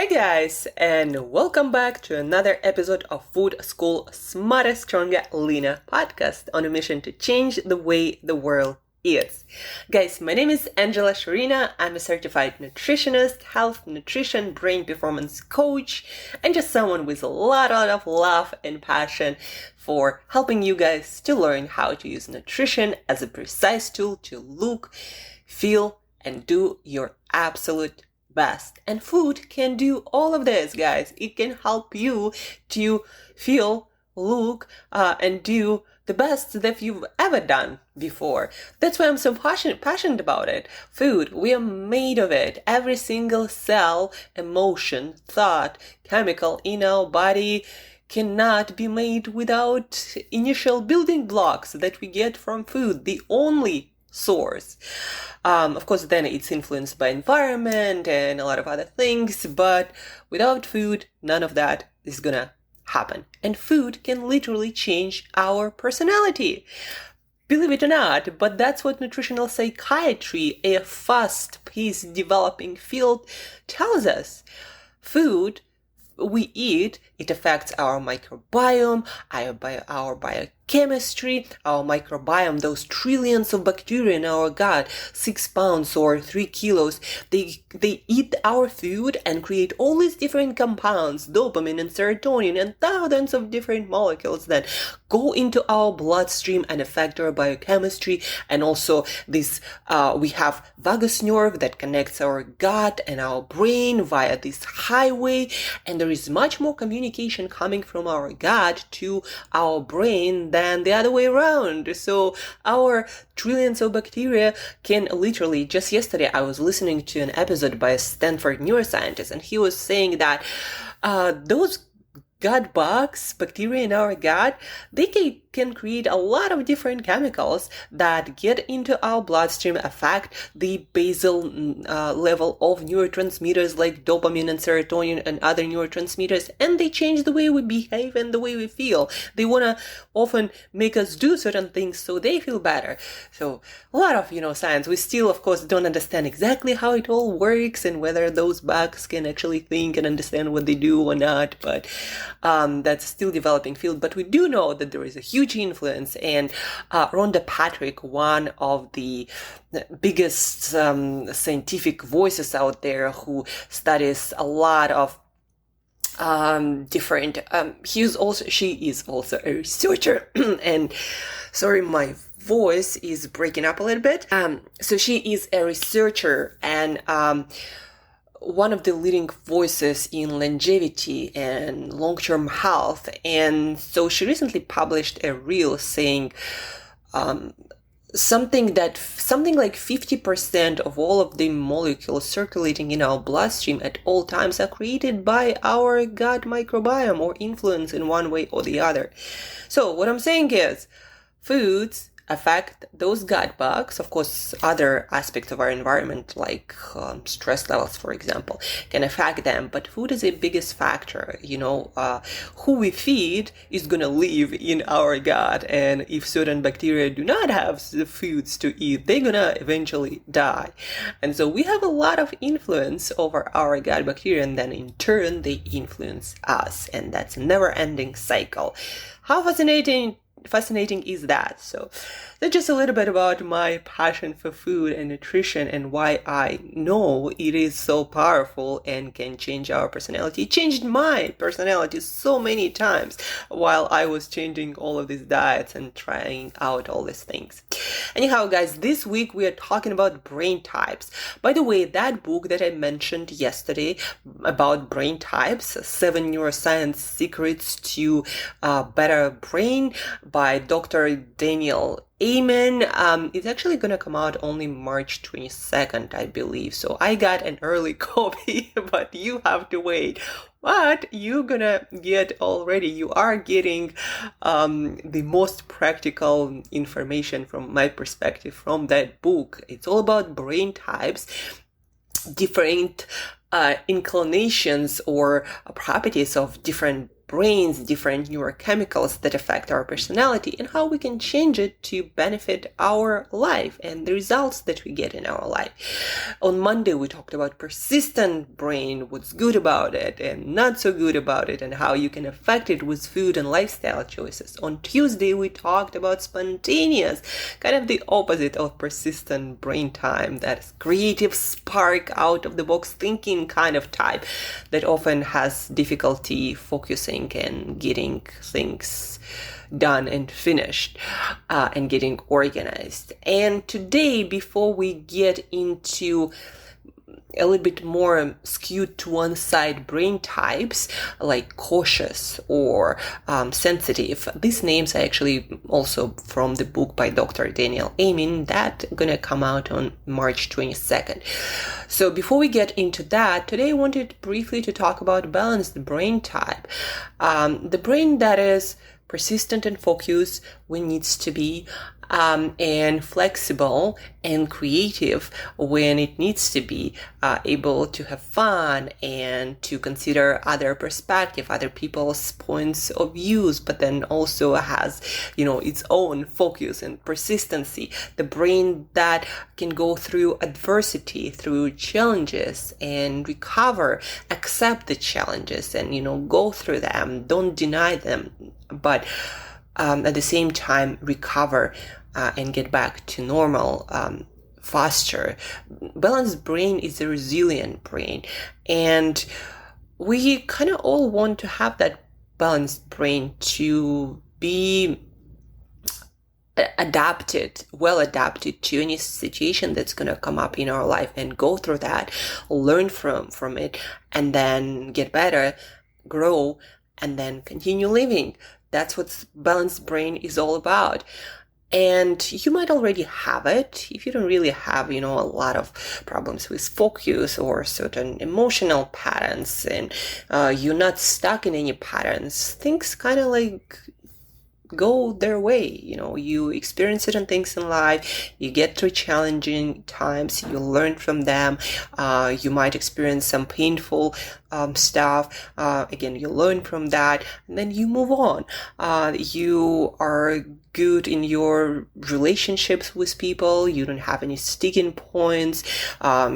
guys, and welcome back to another episode of Food School Smarter, Stronger, Leaner podcast on a mission to change the way the world eats. Guys, my name is Shurina. I'm a certified nutritionist, health, nutrition, brain performance coach, and just someone with a lot of love and passion for helping you guys to learn how to use nutrition as a precise tool to look, feel, and do your absolute best. And food can do all of this, guys. It can help you to feel, look, and do the best that you've ever done before. That's why I'm so passionate about it. Food, we are made of it. Every single cell, emotion, thought, chemical in our body cannot be made without initial building blocks that we get from food. The only source. Of course, then it's influenced by environment and a lot of other things, but without food, none of that is gonna happen. And food can literally change our personality. Believe it or not, but that's what nutritional psychiatry, a fast-paced developing field, tells us. Food we eat, it affects our microbiome, our biochemistry, our microbiome, those trillions of bacteria in our gut, 6 pounds or 3 kilos, they eat our food and create all these different compounds, dopamine and serotonin and thousands of different molecules that go into our bloodstream and affect our biochemistry. And also this, we have vagus nerve that connects our gut and our brain via this highway, and there is much more communication coming from our gut to our brain than the other way around. So our trillions of bacteria can literally, just yesterday I was listening to an episode by a Stanford neuroscientist, and he was saying that those gut bugs, bacteria in our gut, they can create a lot of different chemicals that get into our bloodstream, affect the basal level of neurotransmitters like dopamine and serotonin and other neurotransmitters, and they change the way we behave and the way we feel. They want to often make us do certain things so they feel better. So a lot of, science. We still, of course, don't understand exactly how it all works and whether those bugs can actually think and understand what they do or not, but that's still developing field. But we do know that there is a huge influence, and Rhonda Patrick, one of the biggest scientific voices out there who studies a lot of different, she is also a researcher, and sorry, my voice is breaking up a little bit. So she is a researcher and one of the leading voices in longevity and long-term health. And so she recently published a reel saying something like 50% of all of the molecules circulating in our bloodstream at all times are created by our gut microbiome or influenced in one way or the other. So what I'm saying is, foods affect those gut bugs. Of course, other aspects of our environment, like stress levels, for example, can affect them. But food is the biggest factor. Who we feed is going to live in our gut. And if certain bacteria do not have the foods to eat, they're going to eventually die. And so we have a lot of influence over our gut bacteria, and then in turn, they influence us. And that's a never-ending cycle. How fascinating is that? So that's just a little bit about my passion for food and nutrition and why I know it is so powerful and can change our personality. It changed my personality so many times while I was changing all of these diets and trying out all these things. Anyhow, guys, this week we are talking about brain types. By the way, that book that I mentioned yesterday about brain types, 7 Neuroscience Secrets to Better Brain by Dr. Daniel Amen. It's actually going to come out only March 22nd, I believe. So I got an early copy, but you have to wait. But you are getting the most practical information from my perspective from that book. It's all about brain types, different inclinations or properties of different brain's different neurochemicals that affect our personality and how we can change it to benefit our life and the results that we get in our life. On Monday, we talked about persistent brain, what's good about it and not so good about it, and how you can affect it with food and lifestyle choices. On Tuesday, we talked about spontaneous, kind of the opposite of persistent brain time, that creative spark, out of the box thinking kind of type that often has difficulty focusing and getting things done and finished and getting organized. And today, before we get into a little bit more skewed to one side brain types like cautious or sensitive. These names are actually also from the book by Dr. Daniel Amen that gonna come out on March 22nd. So before we get into that, today I wanted briefly to talk about balanced brain type. The brain that is persistent and focused when needs to be, and flexible and creative when it needs to be, able to have fun and to consider other perspective, other people's points of views, but then also has, its own focus and persistency. The brain that can go through adversity, through challenges and recover, accept the challenges and, go through them, don't deny them, but at the same time recover and get back to normal faster. Balanced brain is a resilient brain, and we kind of all want to have that balanced brain to be well adapted to any situation that's going to come up in our life, and go through that, learn from it, and then get better, grow, and then continue living. That's what balanced brain is all about. And you might already have it. If you don't really have, a lot of problems with focus or certain emotional patterns, and you're not stuck in any patterns, things kind of like go their way. You experience certain things in life, you get through challenging times, you learn from them, you might experience some painful stuff, again, you learn from that, and then you move on. You are good in your relationships with people, you don't have any sticking points,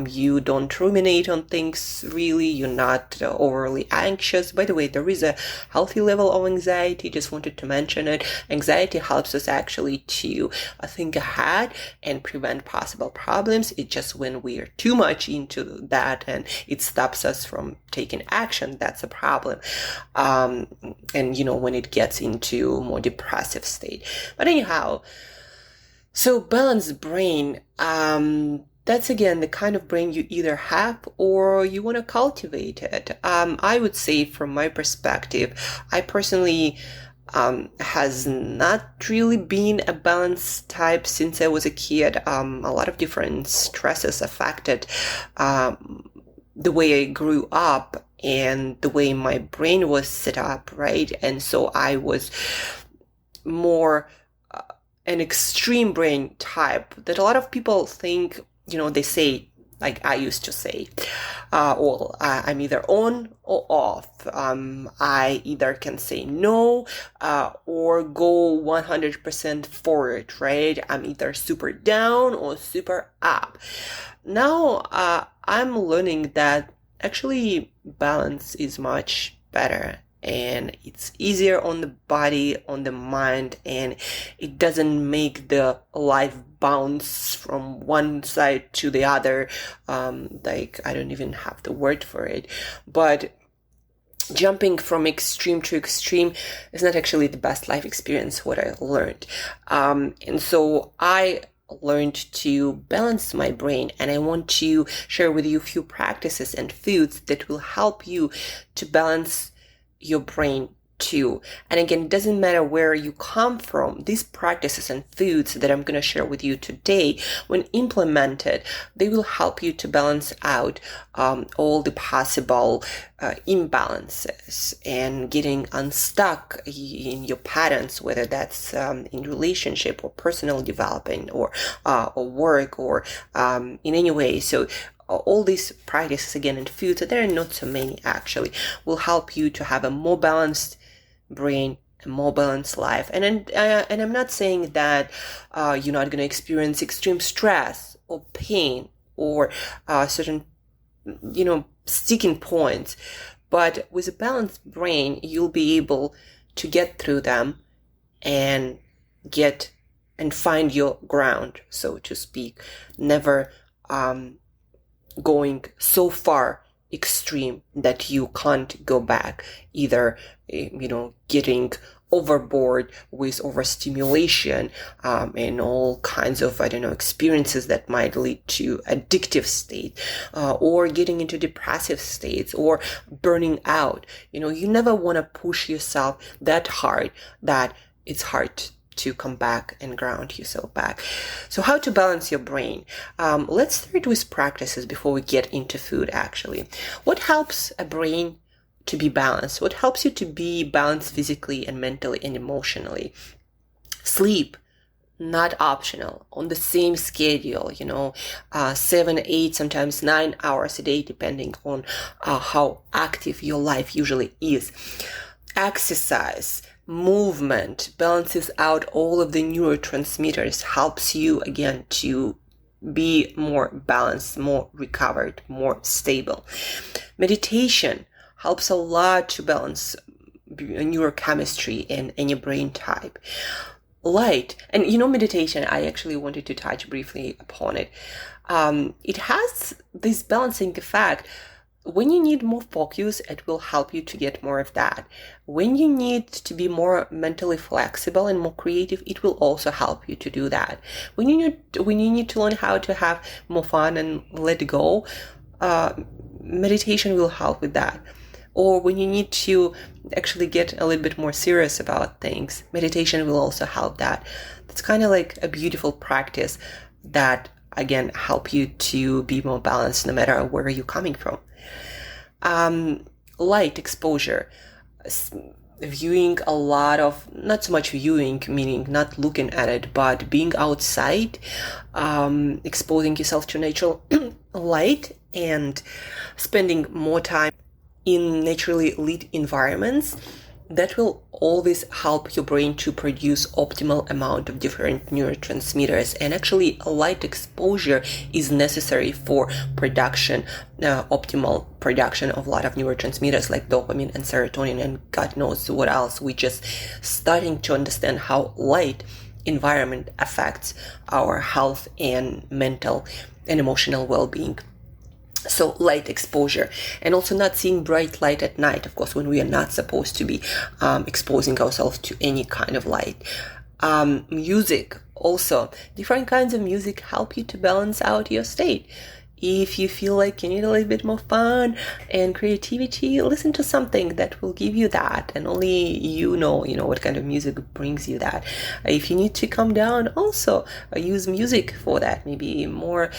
you don't ruminate on things really, you're not overly anxious. By the way, there is a healthy level of anxiety, just wanted to mention it. Anxiety helps us actually to think ahead and prevent possible problems. It's just when we are too much into that and it stops us from taking action, that's a problem. And when it gets into more depressive state. But anyhow, so balanced brain, that's again the kind of brain you either have or you want to cultivate it. I would say from my perspective, I personally has not really been a balanced type since I was a kid. A lot of different stresses affected the way I grew up and the way my brain was set up, right? And so I was more an extreme brain type that a lot of people think, they say, like I used to say, I'm either on or off. I either can say no or go 100% forward, right? I'm either super down or super up. Now I'm learning that actually balance is much better, and it's easier on the body, on the mind, and it doesn't make the life bounce from one side to the other. Like, I don't even have the word for it, but jumping from extreme to extreme is not actually the best life experience, what I learned. And so I learned to balance my brain, and I want to share with you a few practices and foods that will help you to balance your brain too. And again, it doesn't matter where you come from. These practices and foods that I'm going to share with you today, when implemented, they will help you to balance out all the possible imbalances and getting unstuck in your patterns, whether that's in relationship or personal development or work or in any way. So all these practices again and foods, there are not so many actually, will help you to have a more balanced brain, a more balanced life. And I'm not saying that you're not going to experience extreme stress or pain or certain, sticking points. But with a balanced brain, you'll be able to get through them and find your ground, so to speak. Never going so far extreme that you can't go back, either getting overboard with overstimulation and all kinds of experiences that might lead to addictive state, or getting into depressive states, or burning out. You never want to push yourself that hard that it's hard to come back and ground yourself back. So how to balance your brain? Let's start with practices before we get into food, actually. What helps a brain to be balanced? What helps you to be balanced physically and mentally and emotionally? Sleep, not optional, on the same schedule, 7, 8, sometimes 9 hours a day, depending on how active your life usually is. Exercise, movement balances out all of the neurotransmitters, helps you again to be more balanced, more recovered, more stable. Meditation helps a lot to balance neurochemistry in any brain type. Light, and meditation, I actually wanted to touch briefly upon it. It has this balancing effect. When you need more focus, it will help you to get more of that. When you need to be more mentally flexible and more creative, it will also help you to do that. When you need to learn how to have more fun and let go, meditation will help with that. Or when you need to actually get a little bit more serious about things, meditation will also help that. It's kind of like a beautiful practice that, again, help you to be more balanced no matter where you're coming from. Light exposure, viewing a lot of, not so much viewing, meaning not looking at it, but being outside, exposing yourself to natural light and spending more time in naturally lit environments, that will always help your brain to produce optimal amount of different neurotransmitters. And actually, light exposure is necessary for production, optimal production of a lot of neurotransmitters like dopamine and serotonin and God knows what else. We're just starting to understand how light environment affects our health and mental and emotional well-being. So light exposure, and also not seeing bright light at night, of course, when we are not supposed to be exposing ourselves to any kind of light. Music, also, different kinds of music help you to balance out your state. If you feel like you need a little bit more fun and creativity, listen to something that will give you that, and only you know what kind of music brings you that. If you need to calm down, also use music for that, maybe more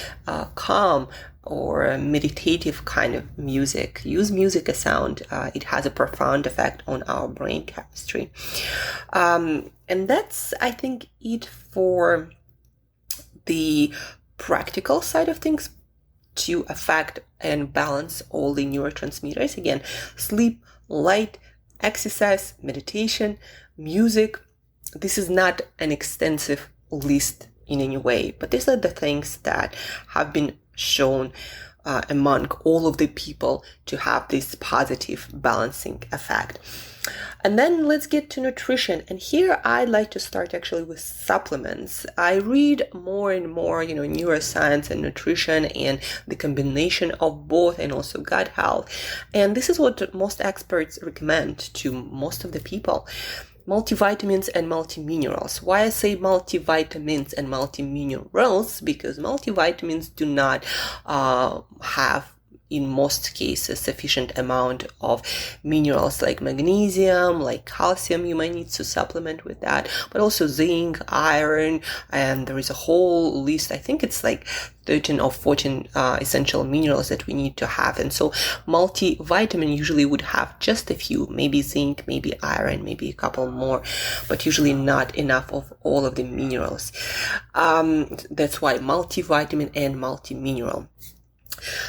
calm or meditative kind of music. Use music as sound. It has a profound effect on our brain chemistry. And that's, I think, it for the practical side of things to affect and balance all the neurotransmitters. Again, sleep, light, exercise, meditation, music. This is not an extensive list in any way, but these are the things that have been shown among all of the people to have this positive balancing effect. And then let's get to nutrition. And here I'd like to start actually with supplements. I read more and more, neuroscience and nutrition and the combination of both, and also gut health. And this is what most experts recommend to most of the people. Multivitamins and multiminerals. Why I say multivitamins and multiminerals? Because multivitamins do not have, in most cases, sufficient amount of minerals like magnesium, like calcium. You might need to supplement with that, but also zinc, iron, and there is a whole list. I think it's like 13 or 14 essential minerals that we need to have. And so multivitamin usually would have just a few, maybe zinc, maybe iron, maybe a couple more, but usually not enough of all of the minerals. That's why multivitamin and multimineral.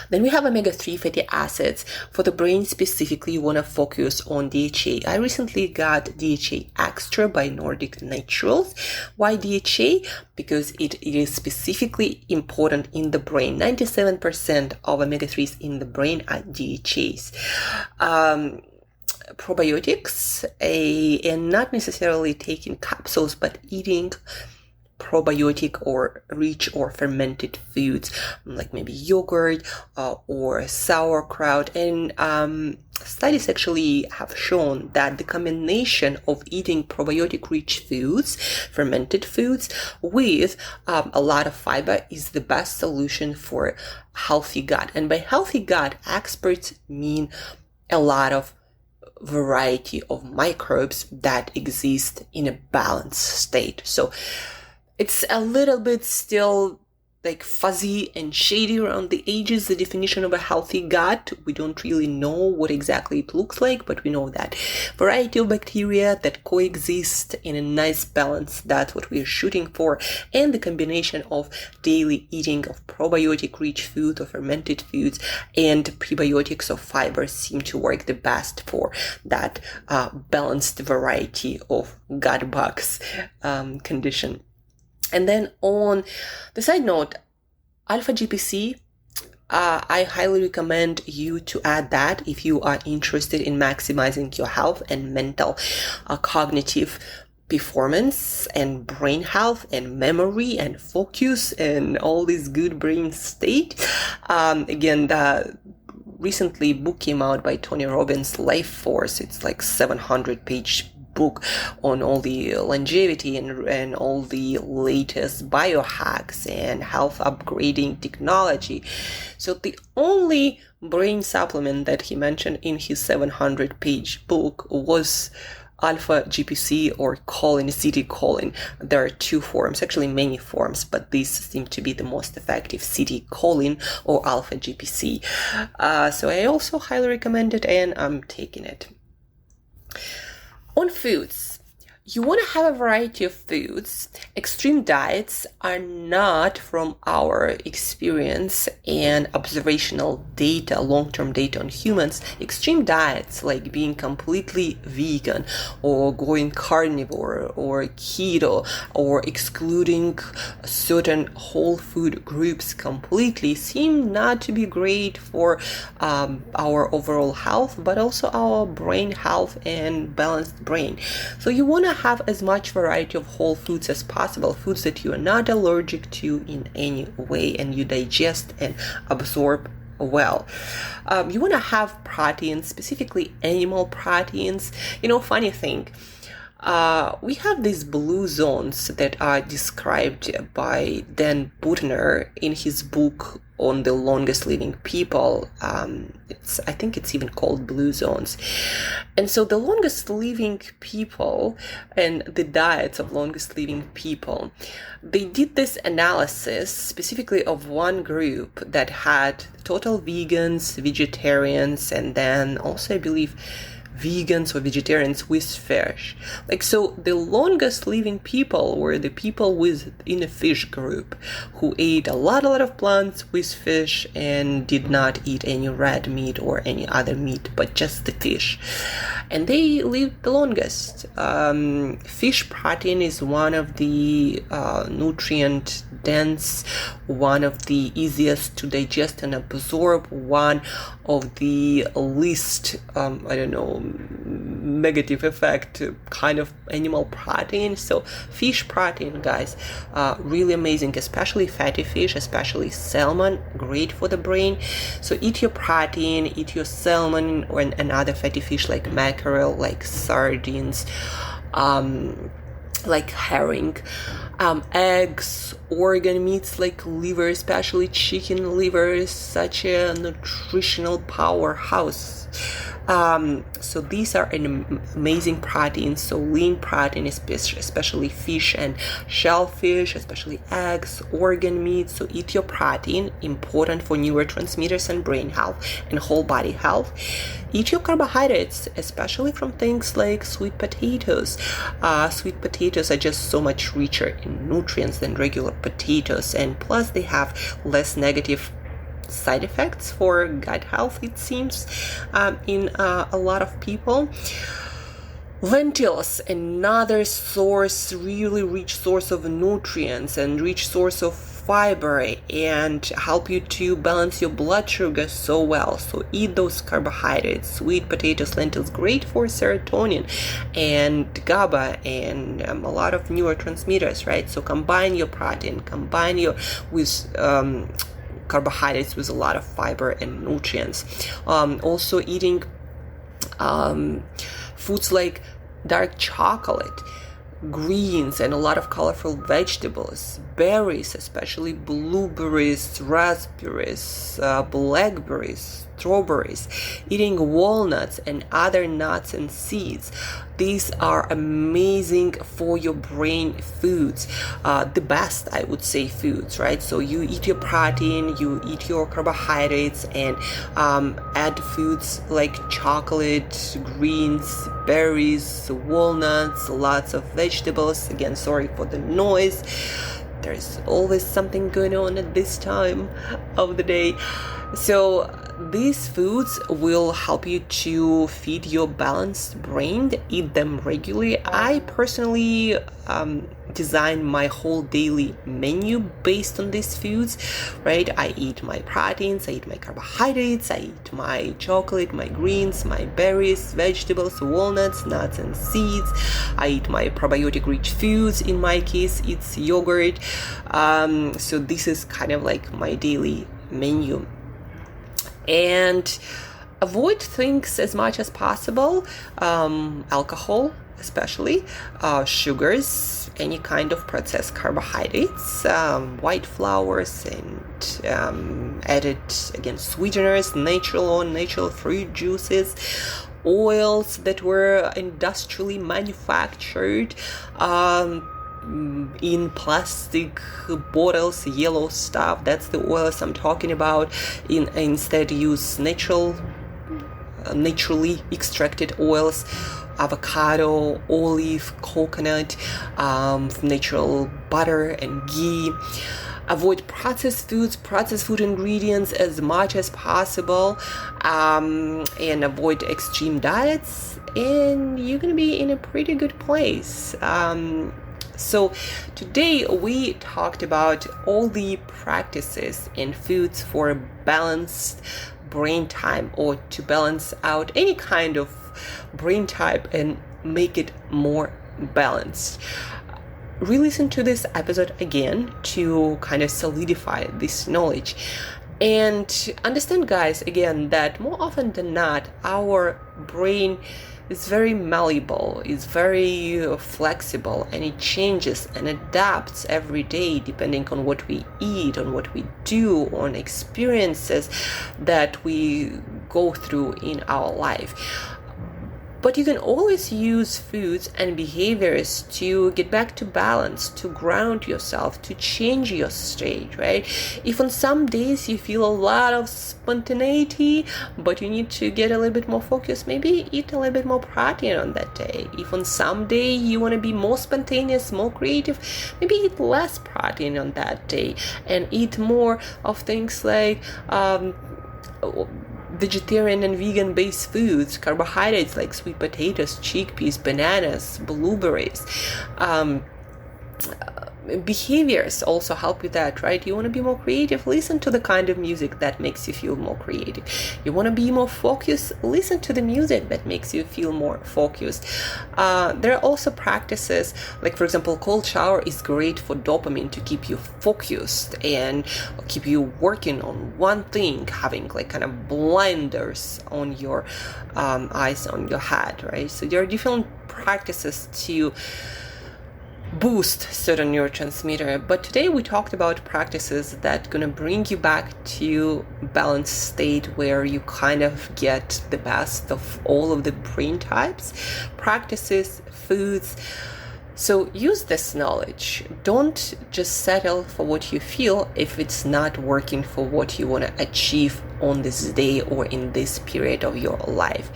Then we have omega-3 fatty acids. For the brain specifically, you want to focus on DHA. I recently got DHA Extra by Nordic Naturals. Why DHA? Because it is specifically important in the brain. 97% of omega-3s in the brain are DHAs. Probiotics, and not necessarily taking capsules, but eating probiotic or rich or fermented foods like maybe yogurt or sauerkraut. And studies actually have shown that the combination of eating probiotic rich foods, fermented foods, with a lot of fiber is the best solution for healthy gut. And by healthy gut, experts mean a lot of variety of microbes that exist in a balanced state. So it's a little bit still like fuzzy and shady around the edges, the definition of a healthy gut. We don't really know what exactly it looks like, but we know that variety of bacteria that coexist in a nice balance, that's what we're shooting for. And the combination of daily eating of probiotic rich food or fermented foods and prebiotics of fibers seem to work the best for that balanced variety of gut bugs condition. And then on the side note, alpha GPC, I highly recommend you to add that if you are interested in maximizing your health and mental, cognitive performance and brain health and memory and focus and all this good brain state. Again, the recently book came out by Tony Robbins, Life Force. It's like 700-page book on all the longevity and all the latest biohacks and health upgrading technology. So the only brain supplement that he mentioned in his 700-page book was alpha GPC or choline, acetylcholine. There are two forms, actually many forms, but these seem to be the most effective, acetylcholine or alpha GPC. So I also highly recommend it, and I'm taking it. On foods, you want to have a variety of foods. Extreme diets are not from our experience and observational data, long-term data on humans. Extreme diets like being completely vegan or going carnivore or keto or excluding certain whole food groups completely seem not to be great for our overall health, but also our brain health and balanced brain. So you want to have as much variety of whole foods as possible, foods that you are not allergic to in any way and you digest and absorb well. You want to have proteins, specifically animal proteins. You know, funny thing, we have these blue zones that are described by Dan Buettner in his book on the longest living people. I think it's even called Blue Zones. And so the longest living people and the diets of longest living people, they did this analysis specifically of one group that had total vegans, vegetarians, and then also I believe vegans or vegetarians with fish. Like, so the longest living people were the people in a fish group who ate a lot of plants with fish and did not eat any red meat or any other meat, but just the fish. And they lived the longest. Fish protein is one of the nutrient dense, one of the easiest to digest and absorb, one of the least, negative effect kind of animal protein. So fish protein, guys, really amazing, especially fatty fish, especially salmon, great for the brain. So eat your protein, eat your salmon or another fatty fish like mackerel, like sardines, like herring, eggs, organ meats like liver, especially chicken liver, is such a nutritional powerhouse. So these are an amazing proteins. So lean protein, especially fish and shellfish, especially eggs, organ meat. So eat your protein, important for neurotransmitters and brain health and whole body health. Eat your carbohydrates, especially from things like sweet potatoes. Sweet potatoes are just so much richer in nutrients than regular potatoes, and plus they have less negative side effects for gut health, it seems, in a lot of people. Lentils, another source, really rich source of nutrients and rich source of fiber, and help you to balance your blood sugar so well. So eat those carbohydrates. Sweet potatoes, lentils, great for serotonin and GABA and a lot of neurotransmitters, right? So combine your protein, combine your with carbohydrates with a lot of fiber and nutrients. Also eating foods like dark chocolate, greens, and a lot of colorful vegetables, berries, especially blueberries, raspberries, blackberries, strawberries, eating walnuts and other nuts and seeds. These are amazing for your brain foods, the best, I would say, foods, right? So you eat your protein, you eat your carbohydrates, and add foods like chocolate, greens, berries, walnuts, lots of vegetables. Again, sorry for the noise. There's always something going on at this time of the day. So these foods will help you to feed your balanced brain. Eat them regularly. I personally design my whole daily menu based on these foods, right? I eat my proteins, I eat my carbohydrates, I eat my chocolate, my greens, my berries, vegetables, walnuts, nuts, and seeds. I eat my probiotic rich foods. In my case, it's yogurt. So this is kind of like my daily menu. And avoid things as much as possible, alcohol especially, sugars, any kind of processed carbohydrates, white flours, and added, again, sweeteners, natural fruit juices, oils that were industrially manufactured, in plastic bottles, yellow stuff. That's the oils I'm talking about. Instead, use naturally extracted oils, avocado, olive, coconut, natural butter and ghee. Avoid processed food ingredients as much as possible, and avoid extreme diets, and you're gonna be in a pretty good place. So today we talked about all the practices and foods for balanced brain time, or to balance out any kind of brain type and make it more balanced. Re-listen to this episode again to kind of solidify this knowledge. And understand, guys, again, that more often than not, our brain is very malleable, is very flexible, and it changes and adapts every day depending on what we eat, on what we do, on experiences that we go through in our life. But you can always use foods and behaviors to get back to balance, to ground yourself, to change your state, right? If on some days you feel a lot of spontaneity, but you need to get a little bit more focused, maybe eat a little bit more protein on that day. If on some day you want to be more spontaneous, more creative, maybe eat less protein on that day and eat more of things like vegetarian and vegan based foods, carbohydrates like sweet potatoes, chickpeas, bananas, blueberries. Behaviors also help with that, right? You want to be more creative, listen to the kind of music that makes you feel more creative. You want to be more focused, listen to the music that makes you feel more focused. There are also practices like, for example, cold shower is great for dopamine, to keep you focused and keep you working on one thing, having like kind of blinders on your eyes, on your head, right? So there are different practices to boost certain neurotransmitter, but today we talked about practices that gonna bring you back to balanced state where you kind of get the best of all of the brain types, practices, foods. So use this knowledge. Don't just settle for what you feel if it's not working for what you want to achieve on this day or in this period of your life.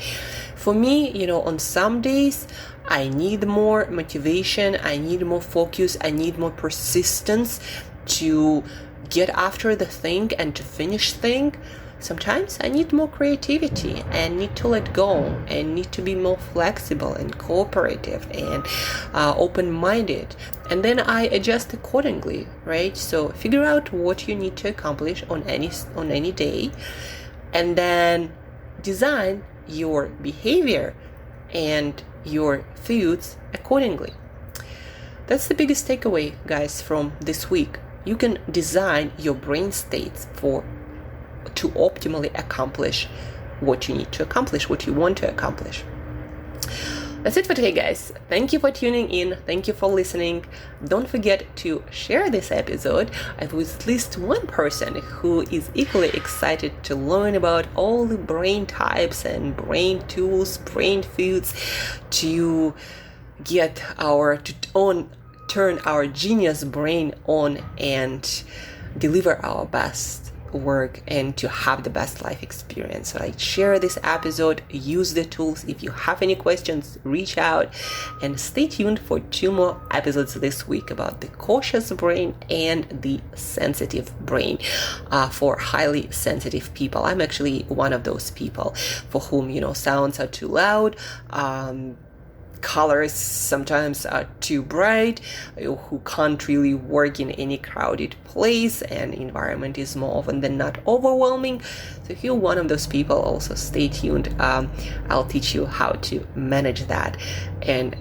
For me, on some days, I need more motivation, I need more focus, I need more persistence to get after the thing and to finish thing, sometimes I need more creativity and need to let go and need to be more flexible and cooperative and open-minded. And then I adjust accordingly, right? So figure out what you need to accomplish on any day, and then design your behavior and your foods accordingly. That's the biggest takeaway, guys, from this week. You can design your brain states to optimally accomplish what you need to accomplish, what you want to accomplish. That's it for today, guys. Thank you for tuning in. Thank you for listening. Don't forget to share this episode with at least one person who is equally excited to learn about all the brain types and brain tools, brain foods, to turn our genius brain on and deliver our best work and to have the best life experience. So share this episode, use the tools. If you have any questions, reach out, and stay tuned for 2 more episodes this week about the cautious brain and the sensitive brain for highly sensitive people. I'm actually one of those people for whom, sounds are too loud, colors sometimes are too bright, who can't really work in any crowded place, and environment is more often than not overwhelming. So if you're one of those people, also stay tuned. I'll teach you how to manage that and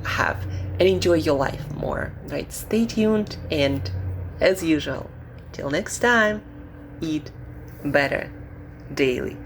enjoy your life more, right? Stay tuned, and as usual, till next time, eat better daily.